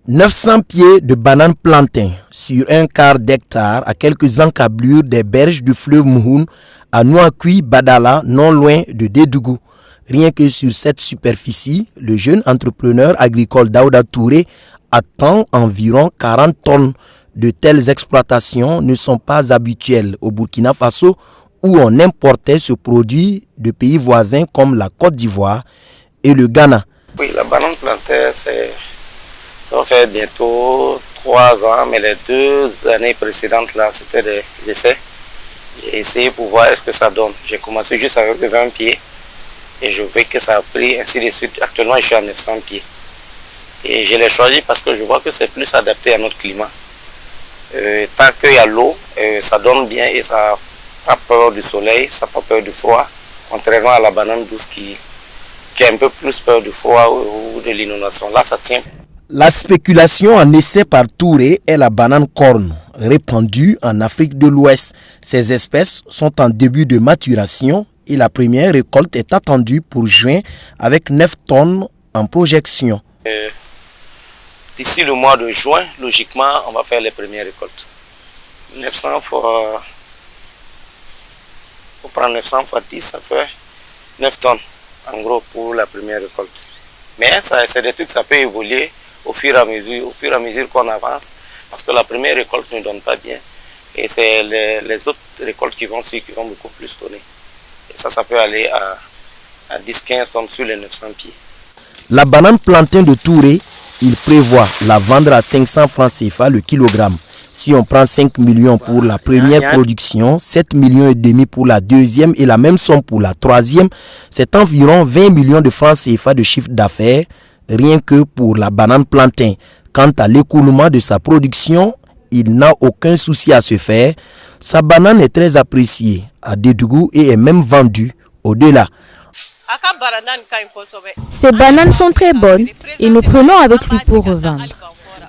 900 pieds de bananes plantains sur un quart d'hectare à quelques encablures des berges du fleuve Mouhoun à Nouakui Badala, non loin de Dédougou. Rien que sur cette superficie, le jeune entrepreneur agricole Daouda Touré attend environ 40 tonnes. De telles exploitations ne sont pas habituelles au Burkina Faso où on importait ce produit de pays voisins comme la Côte d'Ivoire et le Ghana. Oui, la banane plantaine, ça va faire bientôt 3 ans, mais les 2 années précédentes, là, c'était des essais. J'ai essayé pour voir est-ce que ça donne. J'ai commencé juste avec 20 pieds et je vois que ça a pris ainsi de suite. Actuellement, je suis à 900 pieds. Et je l'ai choisi parce que je vois que c'est plus adapté à notre climat. Tant qu'il y a l'eau, ça donne bien et ça n'a pas peur du soleil, ça n'a pas peur du froid, contrairement à la banane douce qui a un peu plus peur du froid ou de l'inondation. Là, ça tient. La spéculation en essai par Touré est la banane corne, répandue en Afrique de l'Ouest. Ces espèces sont en début de maturation et la première récolte est attendue pour juin avec 9 tonnes en projection. D'ici le mois de juin, logiquement, on va faire les premières récoltes. 900 fois... Faut prendre 900 fois 10, ça fait 9 tonnes, en gros, pour la première récolte. Mais c'est des trucs, ça peut évoluer au fur et à mesure qu'on avance, parce que la première récolte ne donne pas bien. Et c'est les autres récoltes qui vont suivre, qui vont beaucoup plus donner. Et ça peut aller à 10-15 tonnes sur les 900 pieds. La banane plantain de Touré, il prévoit la vendre à 500 francs CFA le kilogramme. Si on prend 5 millions pour la première production, 7 millions et demi pour la deuxième et la même somme pour la troisième, c'est environ 20 millions de francs CFA de chiffre d'affaires, rien que pour la banane plantain. Quant à l'écoulement de sa production, il n'a aucun souci à se faire. Sa banane est très appréciée à Dédougou et est même vendue au-delà. Ces bananes sont très bonnes et nous prenons avec lui pour revendre.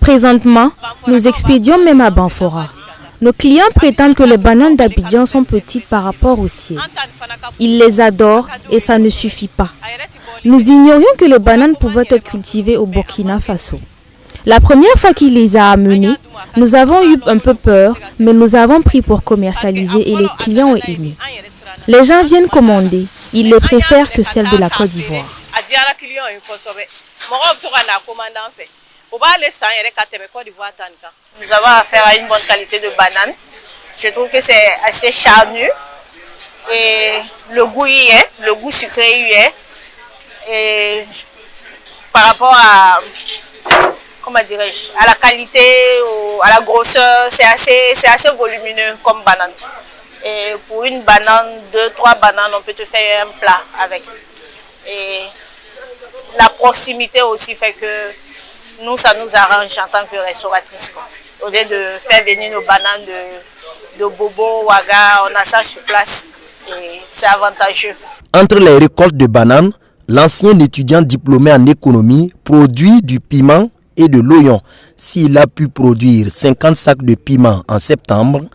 Présentement, nous expédions même à Banfora. Nos clients prétendent que les bananes d'Abidjan sont petites par rapport au ciel. Ils les adorent et ça ne suffit pas. Nous ignorions que les bananes pouvaient être cultivées au Burkina Faso. La première fois qu'il les a amenées, nous avons eu un peu peur, mais nous avons pris pour commercialiser et les clients ont aimé. Les gens viennent commander, ils les préfèrent que celles de la Côte d'Ivoire. Nous avons affaire à une bonne qualité de banane. Je trouve que c'est assez charnu. Et le goût y est, le goût sucré y est. Et par rapport à, comment dirais-je, à la qualité, à la grosseur, c'est assez volumineux comme banane. Et pour une banane, 2-3 bananes, on peut te faire un plat avec. Et la proximité aussi fait que nous, ça nous arrange en tant que restauratrice. Au lieu de faire venir nos bananes de Bobo, Ouaga, on a ça sur place et c'est avantageux. Entre les récoltes de bananes, l'ancien étudiant diplômé en économie produit du piment et de l'oignon. S'il a pu produire 50 sacs de piment en septembre,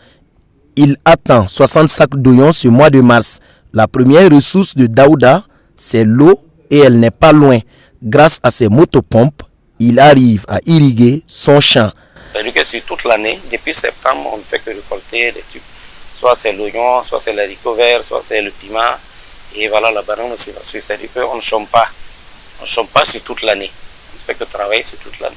il attend 60 sacs d'oignons ce mois de mars. La première ressource de Daouda, c'est l'eau et elle n'est pas loin. Grâce à ses motopompes, il arrive à irriguer son champ. C'est-à-dire que sur toute l'année, depuis septembre, on ne fait que récolter des trucs. Soit c'est l'oignon, soit c'est l'haricot vert, soit c'est le piment. Et voilà, la banane aussi va suivre. C'est-à-dire qu'on ne chôme pas. On ne chôme pas sur toute l'année. On ne fait que travailler sur toute l'année.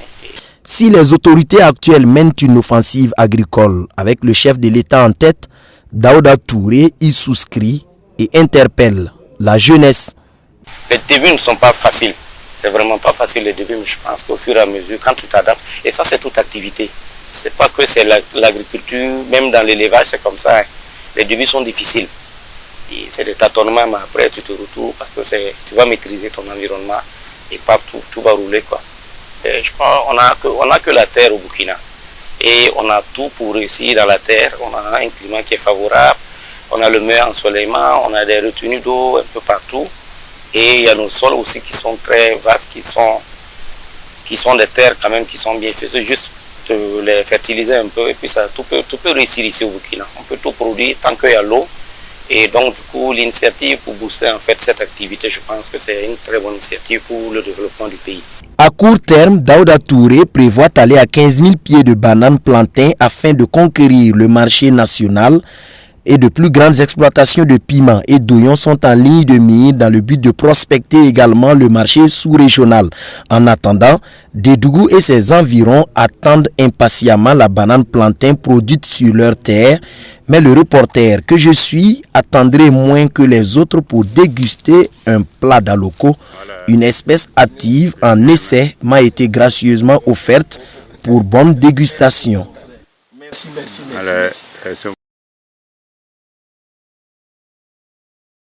Si les autorités actuelles mènent une offensive agricole avec le chef de l'État en tête, Daouda Touré y souscrit et interpelle la jeunesse. Les débuts ne sont pas faciles. C'est vraiment pas facile les débuts, mais je pense qu'au fur et à mesure, quand tu t'adaptes, et ça c'est toute activité. C'est pas que c'est l'agriculture, même dans l'élevage c'est comme ça. Hein. Les débuts sont difficiles. C'est des tâtonnements, mais après tu te retrouves parce que tu vas maîtriser ton environnement et paf, tout va rouler quoi. Et je pense on a que la terre au Burkina. Et on a tout pour réussir dans la terre. On a un climat qui est favorable. On a le meilleur ensoleillement. On a des retenues d'eau un peu partout. Et il y a nos sols aussi qui sont très vastes, qui sont des terres quand même qui sont bien faites. C'est juste de les fertiliser un peu et puis ça, tout peut réussir ici au Burkina. On peut tout produire tant qu'il y a l'eau. Et donc du coup l'initiative pour booster en fait cette activité, je pense que c'est une très bonne initiative pour le développement du pays. À court terme, Daouda Touré prévoit aller à 15 000 pieds de bananes plantains afin de conquérir le marché national, et de plus grandes exploitations de piments et d'oignons sont en ligne de mire dans le but de prospecter également le marché sous-régional. En attendant, Dédougou et ses environs attendent impatiemment la banane plantain produite sur leur terre, mais le reporter que je suis attendrait moins que les autres pour déguster un plat d'aloko. Une espèce active en essai m'a été gracieusement offerte pour bonne dégustation. Merci.